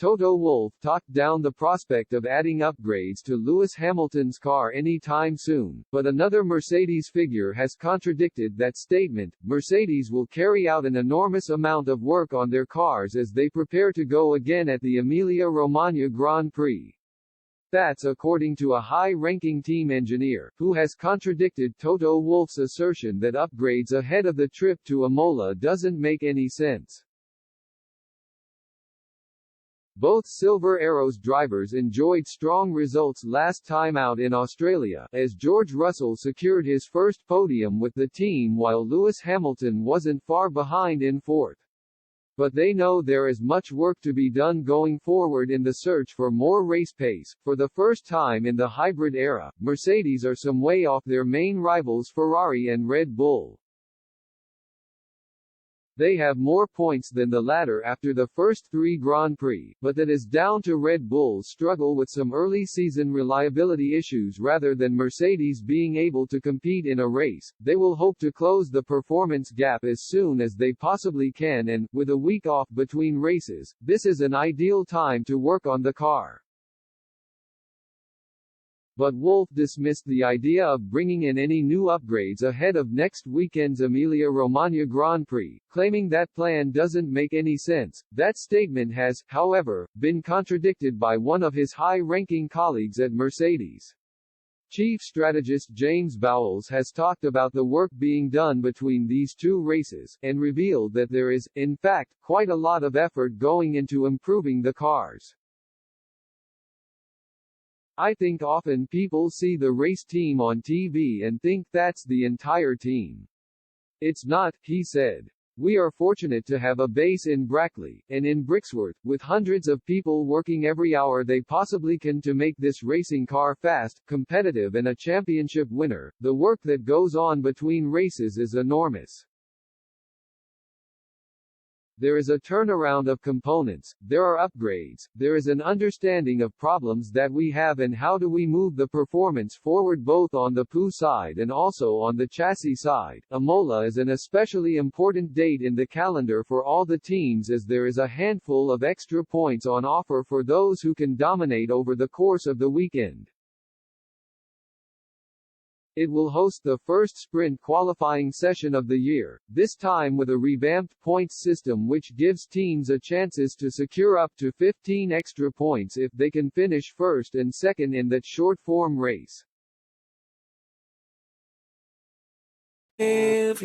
Toto Wolff talked down the prospect of adding upgrades to Lewis Hamilton's car anytime soon, but another Mercedes figure has contradicted that statement. Mercedes will carry out an enormous amount of work on their cars as they prepare to go again at the Emilia-Romagna Grand Prix. That's according to a high-ranking team engineer, who has contradicted Toto Wolff's assertion that upgrades ahead of the trip to Imola doesn't make any sense. Both Silver Arrows drivers enjoyed strong results last time out in Australia, as George Russell secured his first podium with the team while Lewis Hamilton wasn't far behind in fourth. But they know there is much work to be done going forward in the search for more race pace. For the first time in the hybrid era, Mercedes are some way off their main rivals Ferrari and Red Bull. They have more points than the latter after the first 3 Grand Prix, but that is down to Red Bull's struggle with some early season reliability issues rather than Mercedes being able to compete in a race. They will hope to close the performance gap as soon as they possibly can and, with a week off between races, this is an ideal time to work on the car. But Wolff dismissed the idea of bringing in any new upgrades ahead of next weekend's Emilia-Romagna Grand Prix, claiming that plan doesn't make any sense. That statement has, however, been contradicted by one of his high-ranking colleagues at Mercedes. Chief strategist James Bowles has talked about the work being done between these two races, and revealed that there is, in fact, quite a lot of effort going into improving the cars. I think often people see the race team on TV and think that's the entire team. It's not, he said. We are fortunate to have a base in Brackley, and in Brixworth, with hundreds of people working every hour they possibly can to make this racing car fast, competitive and a championship winner. The work that goes on between races is enormous. There is a turnaround of components, there are upgrades, there is an understanding of problems that we have and how do we move the performance forward both on the PU side and also on the chassis side. Imola is an especially important date in the calendar for all the teams as there is a handful of extra points on offer for those who can dominate over the course of the weekend. It will host the first sprint qualifying session of the year, this time with a revamped points system which gives teams a chances to secure up to 15 extra points if they can finish first and second in that short-form race. If